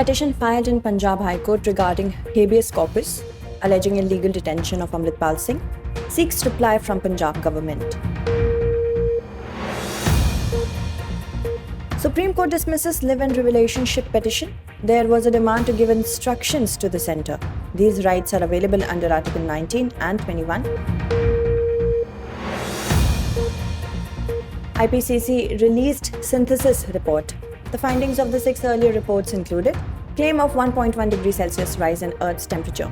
petition filed in Punjab High Court regarding habeas corpus, alleging illegal detention of Amritpal Singh, seeks reply from Punjab government. Supreme Court dismisses live-in relationship petition. There was a demand to give instructions to the centre. These rights are available under Article 19 and 21. IPCC released synthesis report. The findings of the 6 earlier reports included claim of 1.1 degrees Celsius rise in Earth's temperature.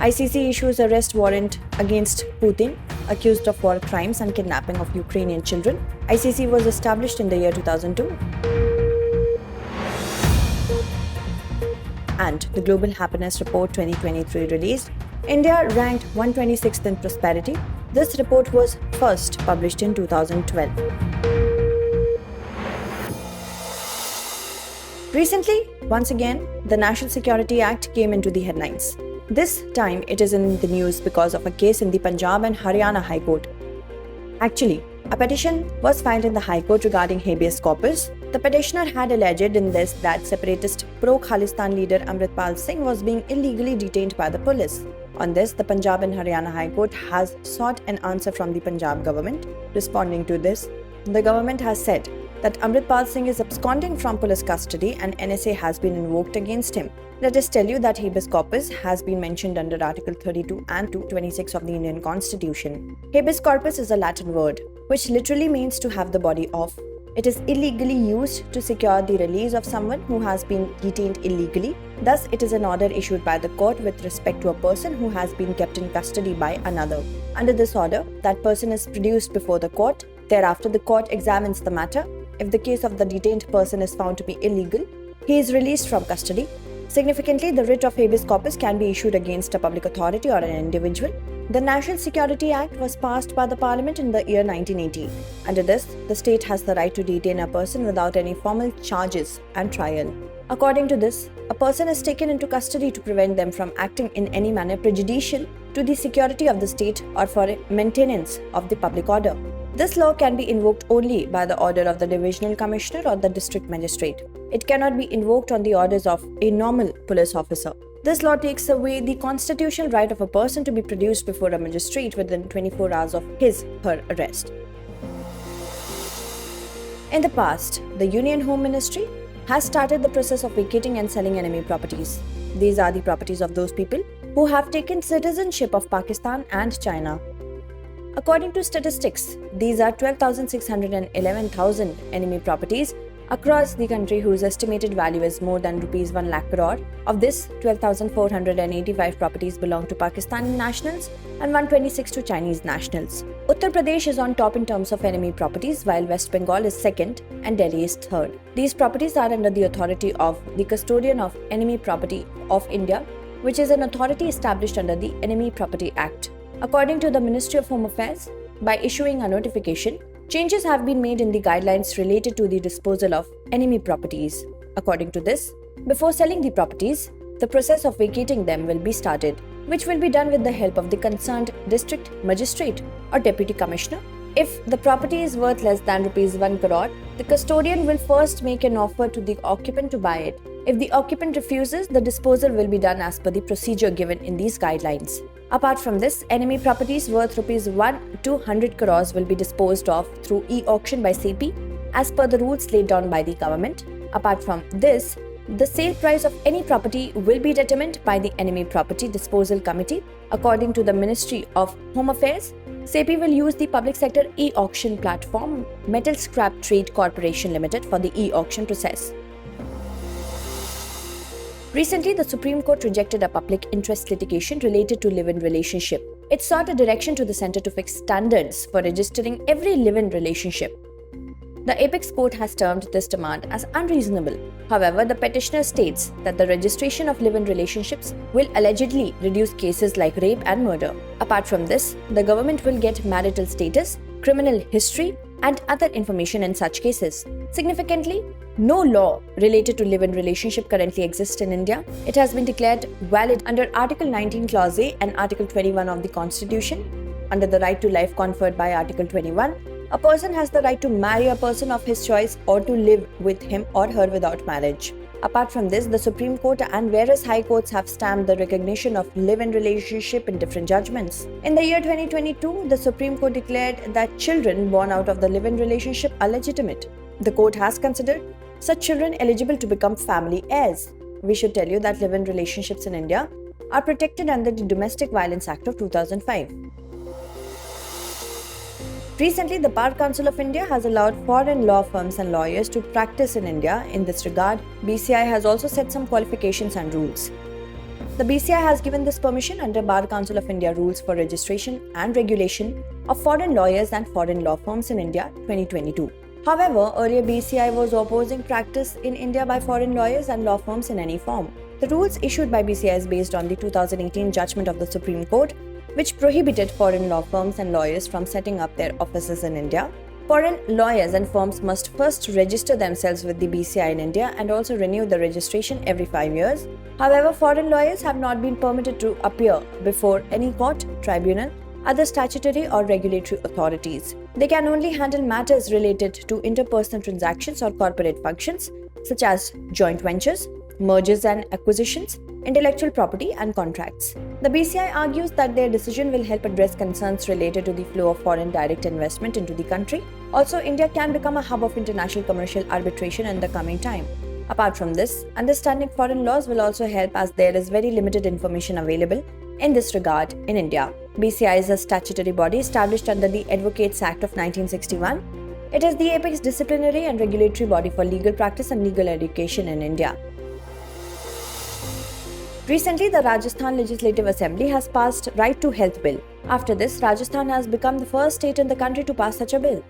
ICC issues arrest warrant against Putin, accused of war crimes and kidnapping of Ukrainian children. ICC was established in the year 2002. And the Global Happiness Report 2023 released. India ranked 126th in prosperity. This report was first published in 2012. Recently, once again, the National Security Act came into the headlines. This time, it is in the news because of a case in the Punjab and Haryana High Court. Actually, a petition was filed in the High Court regarding habeas corpus. The petitioner had alleged in this that separatist pro-Khalistan leader Amritpal Singh was being illegally detained by the police. On this, the Punjab and Haryana High Court has sought an answer from the Punjab government. Responding to this, the government has said that Amritpal Singh is absconding from police custody and NSA has been invoked against him. Let us tell you that habeas corpus has been mentioned under Article 32 and 226 of the Indian Constitution. Habeas corpus is a Latin word which literally means to have the body off. It is illegally used to secure the release of someone who has been detained illegally. Thus, it is an order issued by the court with respect to a person who has been kept in custody by another. Under this order, that person is produced before the court. Thereafter, the court examines the matter. If the case of the detained person is found to be illegal, he is released from custody. Significantly, the writ of habeas corpus can be issued against a public authority or an individual. The National Security Act was passed by the Parliament in the year 1980. Under this, the state has the right to detain a person without any formal charges and trial. According to this, a person is taken into custody to prevent them from acting in any manner prejudicial to the security of the state or for maintenance of the public order. This law can be invoked only by the order of the Divisional Commissioner or the District Magistrate. It cannot be invoked on the orders of a normal police officer. This law takes away the constitutional right of a person to be produced before a magistrate within 24 hours of his/her arrest. In the past, the Union Home Ministry has started the process of vacating and selling enemy properties. These are the properties of those people who have taken citizenship of Pakistan and China. According to statistics, these are 12,611,000 enemy properties across the country whose estimated value is more than Rs 1 lakh crore. Of this, 12,485 properties belong to Pakistani nationals and 126 to Chinese nationals. Uttar Pradesh is on top in terms of enemy properties, while West Bengal is second and Delhi is third. These properties are under the authority of the Custodian of Enemy Property of India, which is an authority established under the Enemy Property Act. According to the Ministry of Home Affairs, by issuing a notification, changes have been made in the guidelines related to the disposal of enemy properties. According to this, before selling the properties, the process of vacating them will be started, which will be done with the help of the concerned district magistrate or deputy commissioner. If the property is worth less than Rs 1 crore, the custodian will first make an offer to the occupant to buy it. If the occupant refuses, the disposal will be done as per the procedure given in these guidelines. Apart from this, enemy properties worth Rs 1 to 100 crores will be disposed of through e-auction by CP as per the rules laid down by the government. Apart from this, the sale price of any property will be determined by the Enemy Property Disposal Committee. According to the Ministry of Home Affairs, CP will use the public sector e-auction platform Metal Scrap Trade Corporation Limited for the e-auction process. Recently, the Supreme Court rejected a public interest litigation related to live-in relationship. It sought a direction to the centre to fix standards for registering every live-in relationship. The apex court has termed this demand as unreasonable. However, the petitioner states that the registration of live-in relationships will allegedly reduce cases like rape and murder. Apart from this, the government will get marital status, criminal history, and other information in such cases. Significantly, no law related to live-in relationship currently exists in India. It has been declared valid under Article 19 Clause A and Article 21 of the Constitution. Under the right to life conferred by Article 21, A person has the right to marry a person of his choice or to live with him or her without marriage. Apart from this, the Supreme Court and various high courts have stamped the recognition of live-in relationship in different judgments. In the year 2022, the Supreme Court declared that children born out of the live-in relationship are legitimate. The court has considered such children eligible to become family heirs. We should tell you that live-in relationships in India are protected under the Domestic Violence Act of 2005. Recently, the Bar Council of India has allowed foreign law firms and lawyers to practice in India. In this regard, BCI has also set some qualifications and rules. The BCI has given this permission under Bar Council of India Rules for Registration and Regulation of Foreign Lawyers and Foreign Law Firms in India 2022. However, earlier BCI was opposing practice in India by foreign lawyers and law firms in any form. The rules issued by BCI is based on the 2018 judgment of the Supreme Court, which prohibited foreign law firms and lawyers from setting up their offices in India. Foreign lawyers and firms must first register themselves with the BCI in India and also renew the registration every 5 years. However, foreign lawyers have not been permitted to appear before any court, tribunal, other statutory or regulatory authorities. They can only handle matters related to interpersonal transactions or corporate functions such as joint ventures, mergers and acquisitions, intellectual property and contracts. The BCI argues that their decision will help address concerns related to the flow of foreign direct investment into the country. Also, India can become a hub of international commercial arbitration in the coming time. Apart from this, understanding foreign laws will also help as there is very limited information available in this regard in India. BCI is a statutory body established under the Advocates Act of 1961. It is the apex disciplinary and regulatory body for legal practice and legal education in India. Recently, the Rajasthan Legislative Assembly has passed Right to Health Bill. After this, Rajasthan has become the first state in the country to pass such a bill.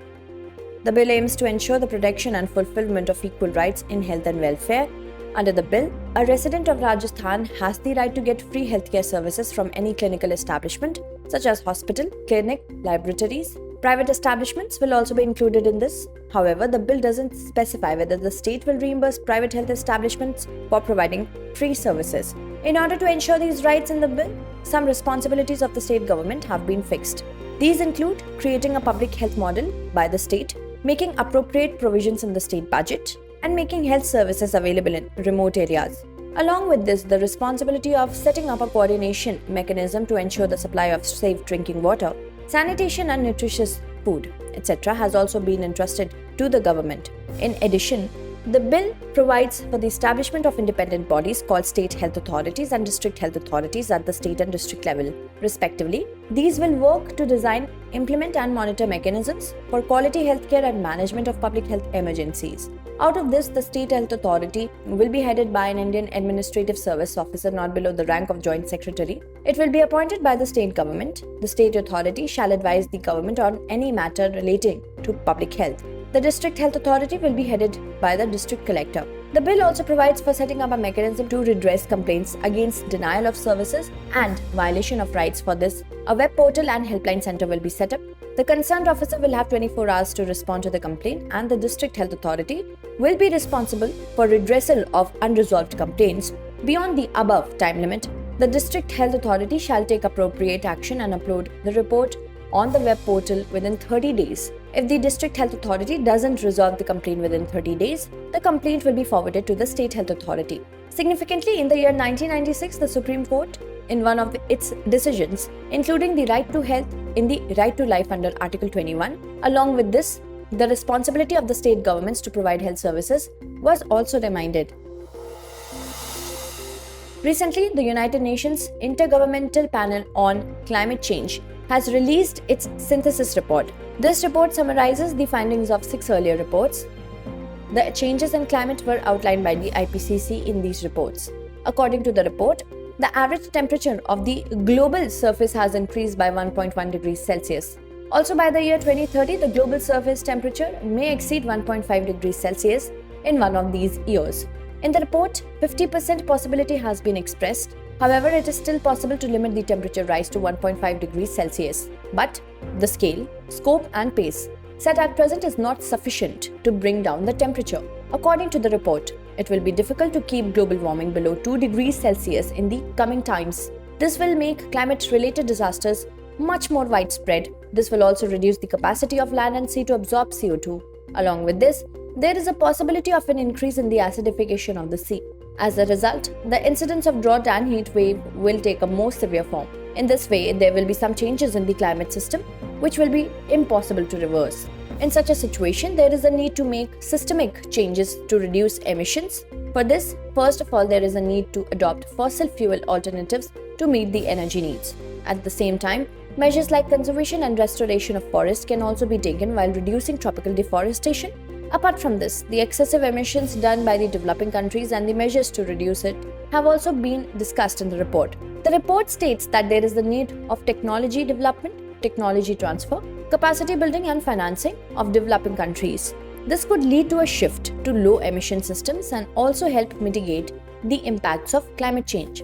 The bill aims to ensure the protection and fulfillment of equal rights in health and welfare. Under the bill, a resident of Rajasthan has the right to get free healthcare services from any clinical establishment, such as hospital, clinic, laboratories. Private establishments will also be included in this. However, the bill doesn't specify whether the state will reimburse private health establishments for providing free services. In order to ensure these rights in the bill, some responsibilities of the state government have been fixed. These include creating a public health model by the state, making appropriate provisions in the state budget, and making health services available in remote areas. Along with this, the responsibility of setting up a coordination mechanism to ensure the supply of safe drinking water, sanitation and nutritious food, etc. has also been entrusted to the government. In addition, the bill provides for the establishment of independent bodies called state health authorities and district health authorities at the state and district level, respectively. These will work to design, implement and monitor mechanisms for quality healthcare and management of public health emergencies. Out of this, the State Health Authority will be headed by an Indian Administrative Service officer not below the rank of Joint Secretary. It will be appointed by the state government. The state authority shall advise the government on any matter relating to public health. The District Health Authority will be headed by the District Collector. The bill also provides for setting up a mechanism to redress complaints against denial of services and violation of rights. For this, a web portal and helpline center will be set up. The concerned officer will have 24 hours to respond to the complaint, and the District Health Authority will be responsible for redressal of unresolved complaints. Beyond the above time limit, the District Health Authority shall take appropriate action and upload the report on the web portal within 30 days. If the District Health Authority doesn't resolve the complaint within 30 days, the complaint will be forwarded to the State Health Authority. Significantly, in the year 1996, the Supreme Court, in one of its decisions, including the right to health in the right to life under Article 21, along with this, the responsibility of the state governments to provide health services was also reminded. Recently, the United Nations Intergovernmental Panel on Climate Change has released its synthesis report. This report summarizes the findings of 6 earlier reports. The changes in climate were outlined by the IPCC in these reports. According to the report, the average temperature of the global surface has increased by 1.1 degrees Celsius. Also, by the year 2030, the global surface temperature may exceed 1.5 degrees Celsius in one of these years. In the report, 50% possibility has been expressed. However, it is still possible to limit the temperature rise to 1.5 degrees Celsius. But the scale, scope and pace set at present is not sufficient to bring down the temperature. According to the report, it will be difficult to keep global warming below 2 degrees Celsius in the coming times. This will make climate-related disasters much more widespread This will also reduce the capacity of land and sea to absorb CO2. Along with this, there is a possibility of an increase in the acidification of the sea. As a result, the incidence of drought and heat wave will take a more severe form. In this way, there will be some changes in the climate system, which will be impossible to reverse. In such a situation, there is a need to make systemic changes to reduce emissions. For this, first of all, there is a need to adopt fossil fuel alternatives to meet the energy needs. At the same time, measures like conservation and restoration of forests can also be taken while reducing tropical deforestation. Apart from this, the excessive emissions done by the developing countries and the measures to reduce it have also been discussed in the report. The report states that there is the need of technology development, technology transfer, capacity building and financing of developing countries. This could lead to a shift to low emission systems and also help mitigate the impacts of climate change.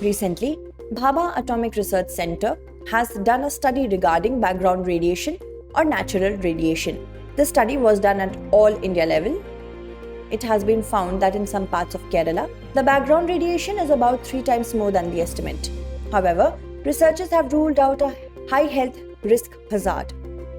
Recently, Bhabha Atomic Research Center has done a study regarding background radiation or natural radiation. This study was done at all India level. It has been found that in some parts of Kerala, the background radiation is about 3 times more than the estimate. However, researchers have ruled out a high health risk hazard.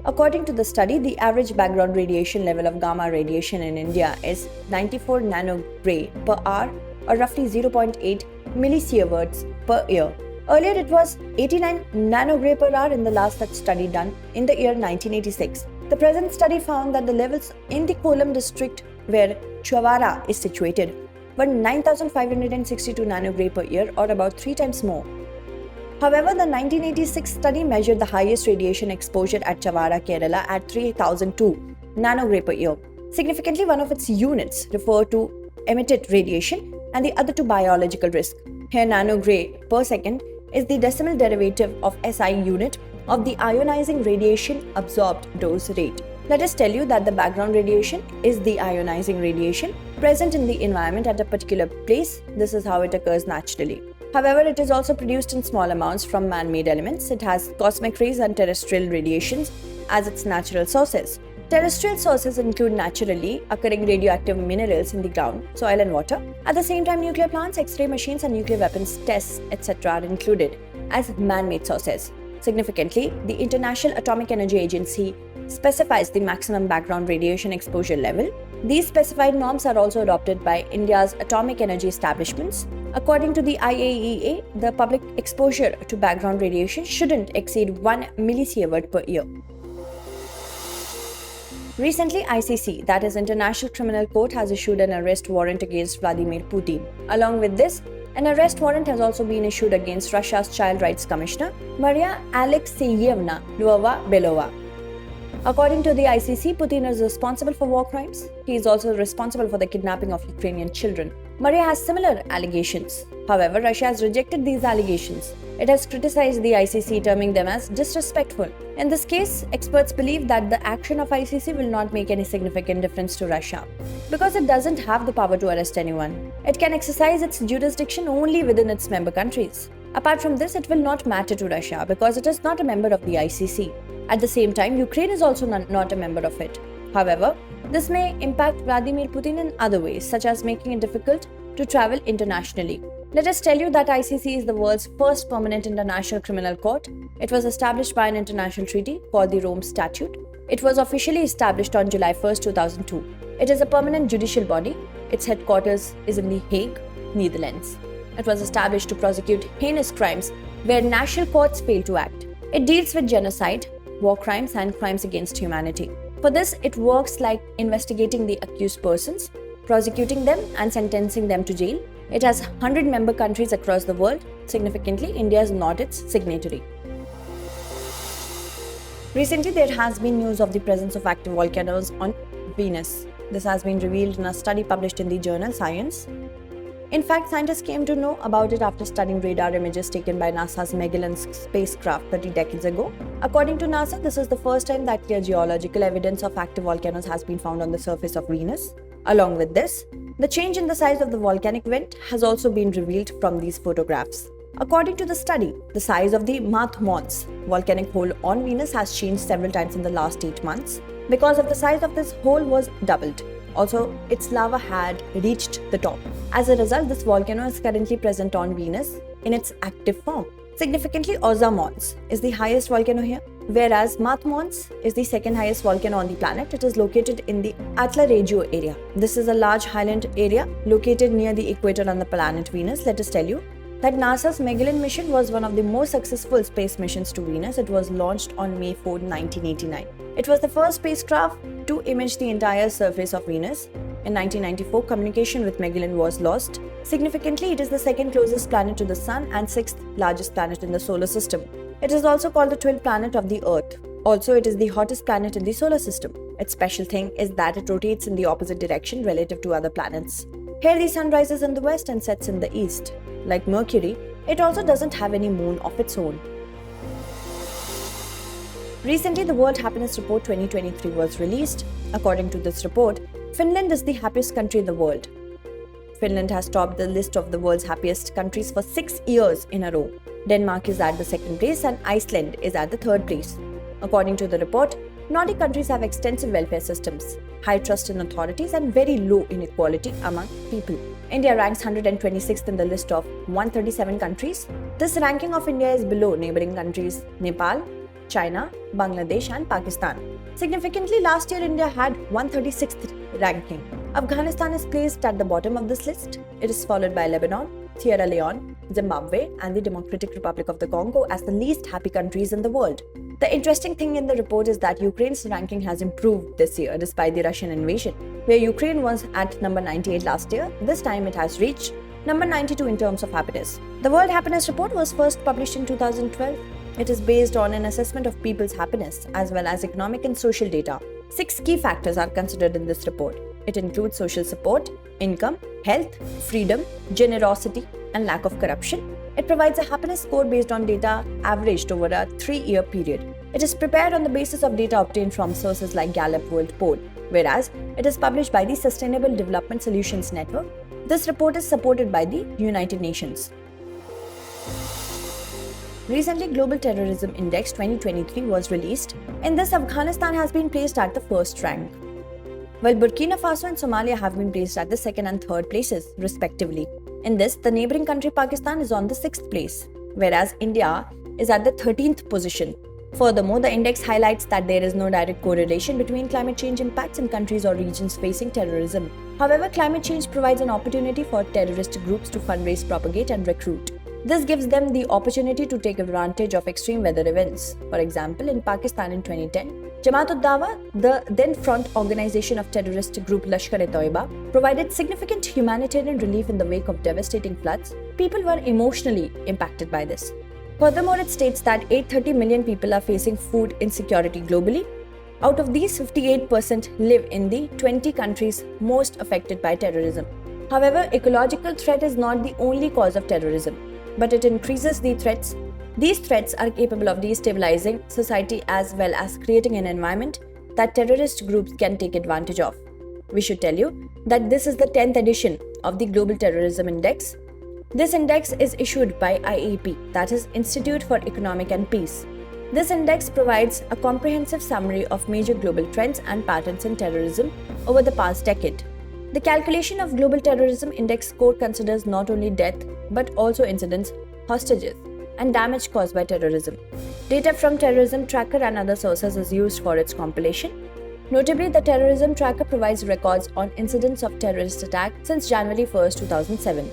According to the study, the average background radiation level of gamma radiation in India is 94 nanogray per hour or roughly 0.8 millisieverts per year. Earlier, it was 89 nanogray per hour in the last such study done in the year 1986. The present study found that the levels in the Kollam district where Chavara is situated were 9,562 nanogray per year or about 3 times more. However, the 1986 study measured the highest radiation exposure at Chavara, Kerala at 3,002 nanogray per year. Significantly, one of its units refer to emitted radiation and the other to biological risk. Here, nanogray per second is the decimal derivative of SI unit of the ionizing radiation absorbed dose rate. Let us tell you that the background radiation is the ionizing radiation present in the environment at a particular place. This is how it occurs naturally. However, it is also produced in small amounts from man-made elements. It has cosmic rays and terrestrial radiations as its natural sources. Terrestrial sources include naturally occurring radioactive minerals in the ground, soil and water. At the same time, nuclear plants, X-ray machines and nuclear weapons tests, etc. are included as man-made sources. Significantly, the International Atomic Energy Agency specifies the maximum background radiation exposure level. These specified norms are also adopted by India's atomic energy establishments. According to the IAEA, the public exposure to background radiation shouldn't exceed 1 millisievert per year. Recently, ICC, that is International Criminal Court, has issued an arrest warrant against Vladimir Putin. Along with this, an arrest warrant has also been issued against Russia's Child Rights Commissioner, Maria Alexeyevna Lvova-Belova. According to the ICC, Putin is responsible for war crimes. He is also responsible for the kidnapping of Ukrainian children. Maria has similar allegations. However, Russia has rejected these allegations. It has criticized the ICC, terming them as disrespectful. In this case, experts believe that the action of ICC will not make any significant difference to Russia because it doesn't have the power to arrest anyone. It can exercise its jurisdiction only within its member countries. Apart from this, it will not matter to Russia because it is not a member of the ICC. At the same time, Ukraine is also not a member of it. However, this may impact Vladimir Putin in other ways, such as making it difficult to travel internationally. Let us tell you that ICC is the world's first permanent international criminal court. It was established by an international treaty called the Rome Statute. It was officially established on July 1, 2002. It is a permanent judicial body. Its headquarters is in The Hague, Netherlands. It was established to prosecute heinous crimes where national courts fail to act. It deals with genocide, war crimes and crimes against humanity. For this, it works like investigating the accused persons, prosecuting them and sentencing them to jail. It has 100 member countries across the world. Significantly, India is not its signatory. Recently, there has been news of the presence of active volcanoes on Venus. This has been revealed in a study published in the journal Science. In fact, scientists came to know about it after studying radar images taken by NASA's Magellan spacecraft 30 decades ago. According to NASA, this is the first time that clear geological evidence of active volcanoes has been found on the surface of Venus. Along with this, the change in the size of the volcanic vent has also been revealed from these photographs. According to the study, the size of the Mons volcanic hole on Venus has changed several times in the last 8 months. Because of the size of this hole was doubled. Also, its lava had reached the top. As a result, this volcano is currently present on Venus in its active form. Significantly, Oza Mons is the highest volcano here, whereas Mathmons is the second highest volcano on the planet. It is located in the Atla Regio area. This is a large highland area located near the equator on the planet Venus. Let us tell you that NASA's Magellan mission was one of the most successful space missions to Venus. It was launched on May 4, 1989. It was the first spacecraft to image the entire surface of Venus. In 1994, communication with Magellan was lost. Significantly, it is the second closest planet to the Sun and sixth largest planet in the solar system. It is also called the twin planet of the Earth. Also, it is the hottest planet in the solar system. Its special thing is that it rotates in the opposite direction relative to other planets. Here, the sun rises in the west and sets in the east. Like Mercury, it also doesn't have any moon of its own. Recently, the World Happiness Report 2023 was released. According to this report, Finland is the happiest country in the world. Finland has topped the list of the world's happiest countries for 6 years in a row. Denmark is at the second place and Iceland is at the third place. According to the report, Nordic countries have extensive welfare systems, high trust in authorities, and very low inequality among people. India ranks 126th in the list of 137 countries. This ranking of India is below neighboring countries Nepal, China, Bangladesh, and Pakistan. Significantly, last year India had 136th ranking. Afghanistan is placed at the bottom of this list. It is followed by Lebanon, Sierra Leone, Zimbabwe, and the Democratic Republic of the Congo as the least happy countries in the world. The interesting thing in the report is that Ukraine's ranking has improved this year despite the Russian invasion. Where Ukraine was at number 98 last year, this time it has reached number 92 in terms of happiness. The World Happiness Report was first published in 2012. It is based on an assessment of people's happiness as well as economic and social data. 6 key factors are considered in this report. It includes social support, income, health, freedom, generosity, and lack of corruption. It provides a happiness score based on data averaged over a 3-year period. It is prepared on the basis of data obtained from sources like Gallup World Poll, whereas it is published by the Sustainable Development Solutions Network. This report is supported by the United Nations. Recently, Global Terrorism Index 2023 was released. In this, Afghanistan has been placed at the first rank, while Burkina Faso and Somalia have been placed at the second and third places, respectively. In this, the neighboring country Pakistan is on the 6th place, whereas India is at the 13th position. Furthermore, the index highlights that there is no direct correlation between climate change impacts in countries or regions facing terrorism. However, climate change provides an opportunity for terrorist groups to fundraise, propagate, and recruit. This gives them the opportunity to take advantage of extreme weather events. For example, in Pakistan in 2010, Jamaat-ud-Dawa, the then front organization of terrorist group Lashkar-e-Toiba, provided significant humanitarian relief in the wake of devastating floods. People were emotionally impacted by this. Furthermore, it states that 830 million people are facing food insecurity globally. Out of these, 58% live in the 20 countries most affected by terrorism. However, ecological threat is not the only cause of terrorism, but it increases the threats. These threats are capable of destabilizing society as well as creating an environment that terrorist groups can take advantage of. We should tell you that this is the 10th edition of the Global Terrorism Index. This index is issued by IEP, that is Institute for Economic and Peace. This index provides a comprehensive summary of major global trends and patterns in terrorism over the past decade. The calculation of Global Terrorism Index score considers not only death but also incidents, hostages, and damage caused by terrorism. Data from Terrorism Tracker and other sources is used for its compilation. Notably, the Terrorism Tracker provides records on incidents of terrorist attack since January 1, 2007.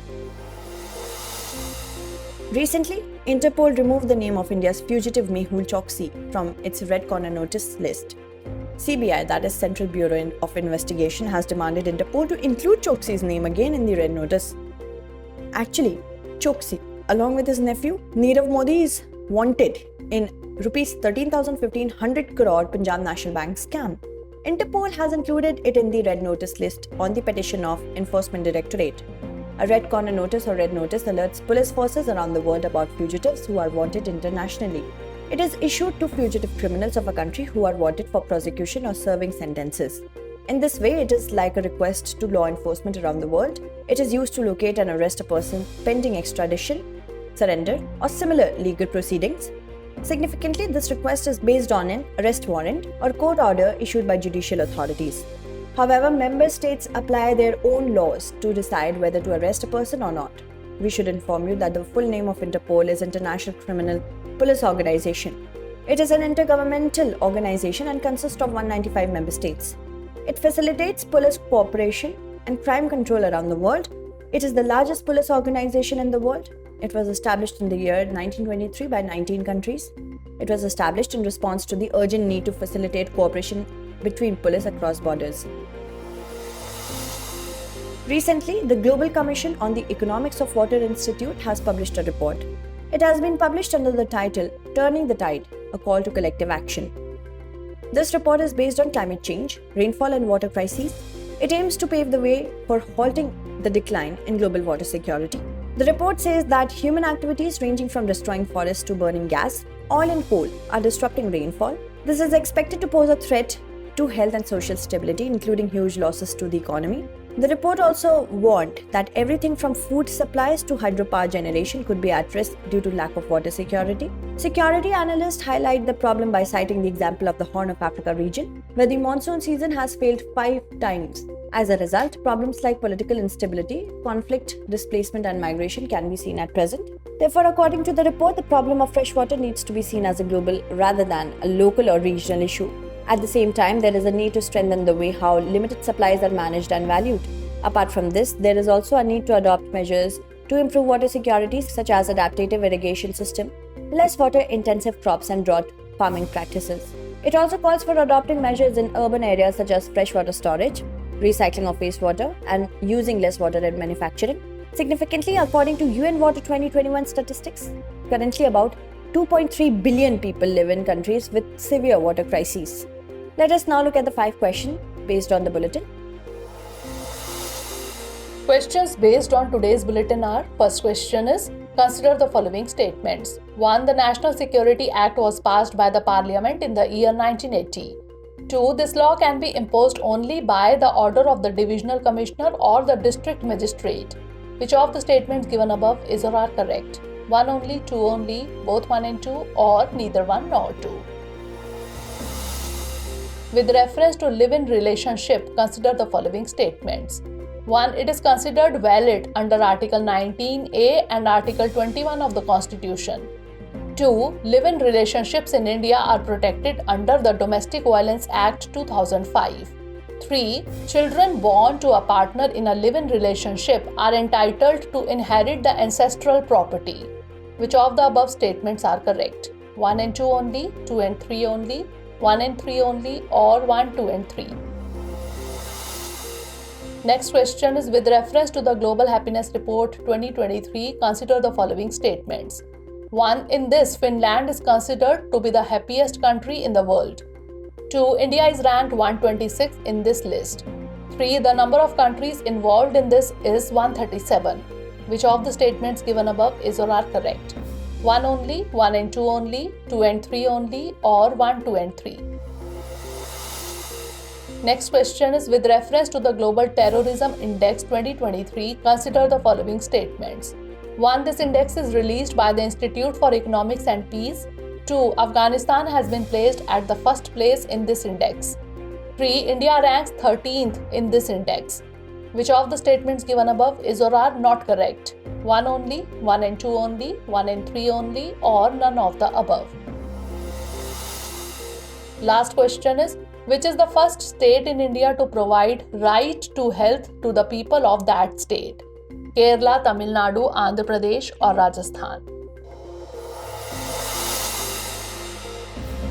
Recently, Interpol removed the name of India's fugitive Mehul Choksi from its Red Corner Notice list. CBI, that is Central Bureau of Investigation, has demanded Interpol to include Choksi's name again in the Red Notice. Actually, Choksi, along with his nephew, Nirav Modi, is wanted in Rs 13,100 crore Punjab National Bank scam. Interpol has included it in the Red Notice list on the petition of Enforcement Directorate. A Red Corner Notice or Red Notice alerts police forces around the world about fugitives who are wanted internationally. It is issued to fugitive criminals of a country who are wanted for prosecution or serving sentences. In this way, it is like a request to law enforcement around the world. It is used to locate and arrest a person pending extradition, surrender, or similar legal proceedings. Significantly, this request is based on an arrest warrant or court order issued by judicial authorities. However, member states apply their own laws to decide whether to arrest a person or not. we should inform you that the full name of Interpol is International Criminal Police Organization. It is an intergovernmental organization and consists of 195 member states. It facilitates police cooperation and crime control around the world. It is the largest police organization in the world. It was established in the year 1923 by 19 countries. It was established in response to the urgent need to facilitate cooperation between police across borders. Recently, the Global Commission on the Economics of Water Institute has published a report. It has been published under the title Turning the Tide, a Call to Collective Action. This report is based on climate change, rainfall and water crises. It aims to pave the way for halting the decline in global water security. The report says that human activities ranging from destroying forests to burning gas, oil and coal are disrupting rainfall. This is expected to pose a threat to health and social stability, including huge losses to the economy. The report also warned that everything from food supplies to hydropower generation could be at risk due to lack of water security. Security analysts highlight the problem by citing the example of the Horn of Africa region, where the monsoon season has failed 5 times. As a result, problems like political instability, conflict, displacement and migration can be seen at present. Therefore, according to the report, the problem of fresh water needs to be seen as a global rather than a local or regional issue. At the same time, there is a need to strengthen the way how limited supplies are managed and valued. Apart from this, there is also a need to adopt measures to improve water security, such as adaptive irrigation system, less water-intensive crops and drought farming practices. It also calls for adopting measures in urban areas such as freshwater storage, recycling of wastewater, and using less water in manufacturing. Significantly, according to UN Water 2021 statistics, currently about 2.3 billion people live in countries with severe water crises. Let us now look at the 5 questions based on the bulletin. Questions based on today's bulletin are: first question is, consider the following statements. 1. The National Security Act was passed by the Parliament in the year 1980. 2. This law can be imposed only by the order of the Divisional Commissioner or the District Magistrate. Which of the statements given above is or are correct? 1 only, 2 only, both 1 and 2, or neither 1 nor 2. With reference to live-in relationship, consider the following statements. 1. It is considered valid under Article 19A and Article 21 of the Constitution. 2. Live-in relationships in India are protected under the Domestic Violence Act 2005. 3. Children born to a partner in a live-in relationship are entitled to inherit the ancestral property. Which of the above statements are correct? 1 and 2 only, 2 and 3 only, 1 and 3 only, or 1, 2 and 3. Next question is, with reference to the Global Happiness Report 2023, consider the following statements. 1. In this, Finland is considered to be the happiest country in the world. 2. India is ranked 126 in this list. 3. The number of countries involved in this is 137. Which of the statements given above is or are correct? 1 only, 1 and 2 only, 2 and 3 only, or 1, 2 and 3. Next question is, with reference to the Global Terrorism Index 2023, consider the following statements. 1. This index is released by the Institute for Economics and Peace. 2. Afghanistan has been placed at the first place in this index. 3. India ranks 13th in this index. Which of the statements given above is or are not correct? 1 only, 1 and 2 only, 1 and 3 only, or none of the above. Last question is, which is the first state in India to provide right to health to the people of that state? Kerala, Tamil Nadu, Andhra Pradesh, or Rajasthan?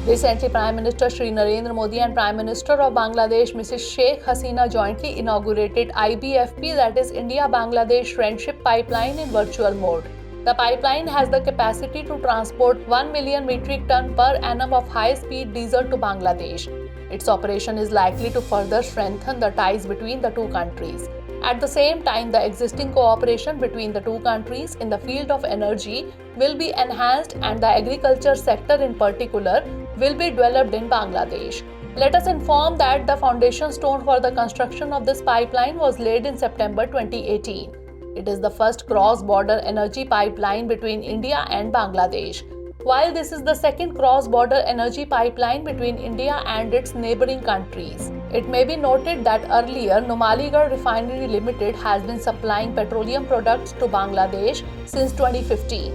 Recently, Prime Minister Shri Narendra Modi and Prime Minister of Bangladesh Mrs. Sheikh Hasina jointly inaugurated IBFP, that is India-Bangladesh Friendship Pipeline, in virtual mode. The pipeline has the capacity to transport 1 million metric ton per annum of high-speed diesel to Bangladesh. Its operation is likely to further strengthen the ties between the two countries. At the same time, the existing cooperation between the two countries in the field of energy will be enhanced, and the agriculture sector in particular will be developed in Bangladesh. Let us inform that the foundation stone for the construction of this pipeline was laid in September 2018. It is the first cross-border energy pipeline between India and Bangladesh. While this is the second cross-border energy pipeline between India and its neighboring countries, It may be noted that earlier Numaligarh Refinery Limited has been supplying petroleum products to Bangladesh since 2015.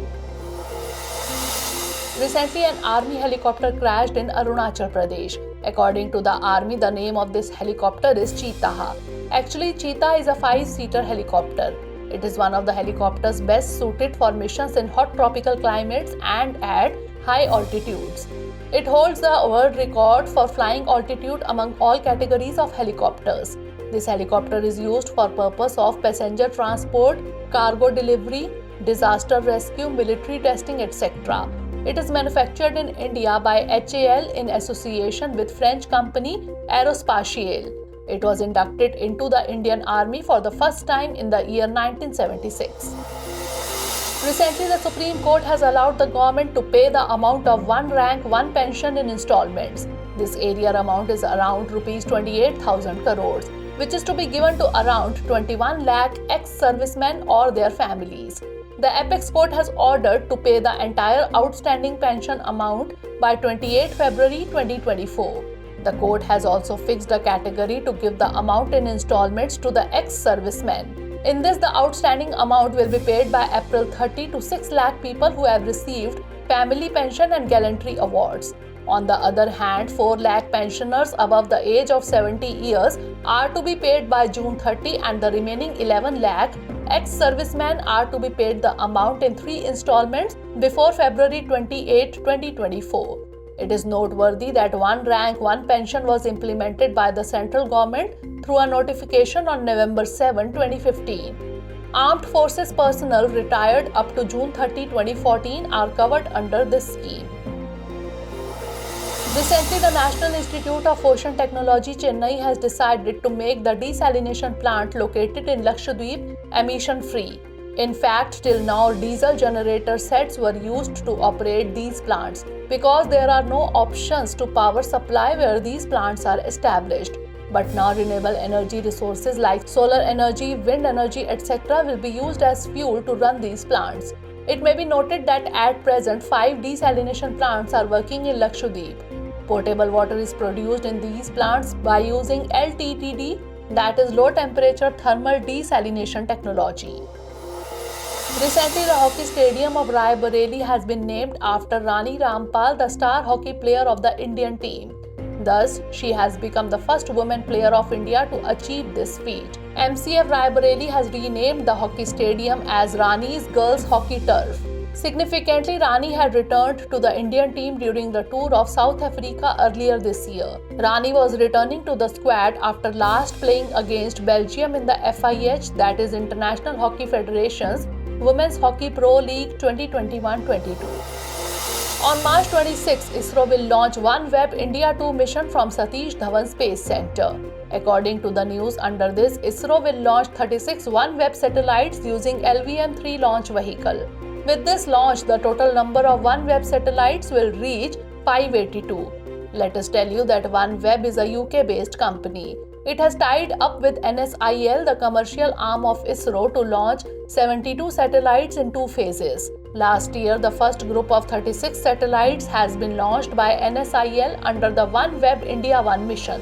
Recently, an army helicopter crashed in Arunachal Pradesh. According to the army, the name of this helicopter is Cheetah. Actually, Cheetah is a 5-seater helicopter. It is one of the helicopters best suited for missions in hot tropical climates and at high altitudes. It holds the world record for flying altitude among all categories of helicopters. This helicopter is used for purpose of passenger transport, cargo delivery, disaster rescue, military testing, etc. It is manufactured in India by HAL in association with French company Aerospatiale. It was inducted into the Indian Army for the first time in the year 1976. Recently, the Supreme Court has allowed the government to pay the amount of one rank, one pension in installments. This area amount is around Rs 28,000 crores, which is to be given to around 21 lakh ex-servicemen or their families. The Apex Court has ordered to pay the entire outstanding pension amount by 28 February 2024. The court has also fixed a category to give the amount in installments to the ex-servicemen. In this, the outstanding amount will be paid by April 30 to 6 lakh people who have received family pension and gallantry awards. On the other hand, 4 lakh pensioners above the age of 70 years are to be paid by June 30 and the remaining 11 lakh ex-servicemen are to be paid the amount in 3 installments before February 28, 2024. It is noteworthy that one rank, one pension was implemented by the central government through a notification on November 7, 2015. Armed Forces personnel retired up to June 30, 2014 are covered under this scheme. Recently, the National Institute of Ocean Technology, Chennai has decided to make the desalination plant located in Lakshadweep emission-free. In fact, till now, diesel generator sets were used to operate these plants because there are no options to power supply where these plants are established. But now renewable energy resources like solar energy, wind energy, etc. will be used as fuel to run these plants. It may be noted that at present 5 desalination plants are working in Lakshadweep. Potable water is produced in these plants by using LTTD, that is low temperature thermal desalination technology. Recently, the hockey stadium of Rai Bareli has been named after Rani Rampal, the star hockey player of the Indian team. Thus, she has become the first woman player of India to achieve this feat. MCF Rai Bareli has renamed the hockey stadium as Rani's Girls Hockey Turf. Significantly, Rani had returned to the Indian team during the tour of South Africa earlier this year. Rani was returning to the squad after last playing against Belgium in the FIH, that is International Hockey Federation's Women's Hockey Pro League 2021-22. On March 26, ISRO will launch OneWeb India 2 mission from Satish Dhawan Space Center. According to the news under this, ISRO will launch 36 OneWeb satellites using LVM-3 launch vehicle. With this launch, the total number of OneWeb satellites will reach 582. Let us tell you that OneWeb is a UK-based company. It has tied up with NSIL, the commercial arm of ISRO, to launch 72 satellites in 2 phases. Last year, the first group of 36 satellites has been launched by NSIL under the OneWeb India 1 mission.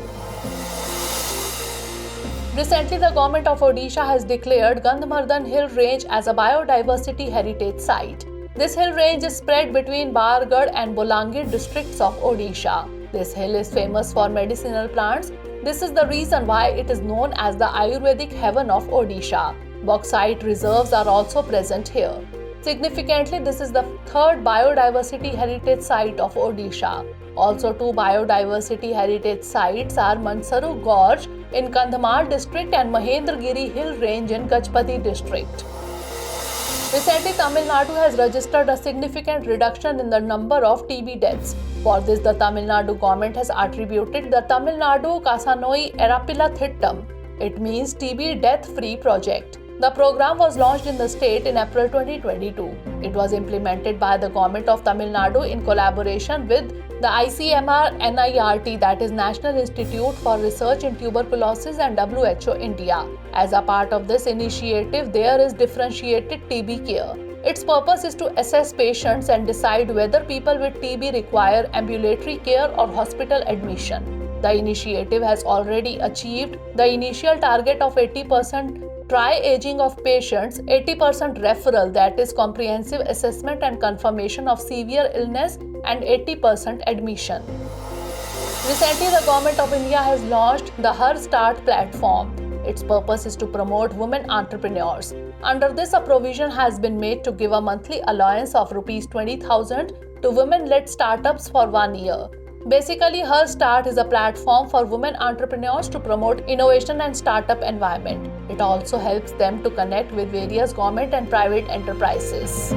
Recently, the government of Odisha has declared Gandhmardan Hill Range as a biodiversity heritage site. This hill range is spread between Bargarh and Bolangir districts of Odisha. This hill is famous for medicinal plants. This is the reason why it is known as the Ayurvedic heaven of Odisha. Bauxite reserves are also present here. Significantly, this is the 3rd biodiversity heritage site of Odisha. Also, 2 biodiversity heritage sites are Mansaru Gorge in Kandhamar district and Mahendragiri Hill Range in Gajpati district. Recently, Tamil Nadu has registered a significant reduction in the number of TB deaths. For this, the Tamil Nadu government has attributed the Tamil Nadu Kasanoi Erapilla Thittam. It means TB death-free project. The program was launched in the state in April 2022. It was implemented by the government of Tamil Nadu in collaboration with the ICMR NIRT, that is National Institute for Research in Tuberculosis, and WHO India. As a part of this initiative, there is differentiated TB care. Its purpose is to assess patients and decide whether people with TB require ambulatory care or hospital admission. The initiative has already achieved the initial target of 80% tri-aging of patients, 80% referral, that is comprehensive assessment and confirmation of severe illness, and 80% admission. Recently, the Government of India has launched the Har Start platform. Its purpose is to promote women entrepreneurs. Under this, a provision has been made to give a monthly allowance of Rs 20,000 to women-led startups for 1 year. Basically, Her Start is a platform for women entrepreneurs to promote innovation and startup environment. It also helps them to connect with various government and private enterprises.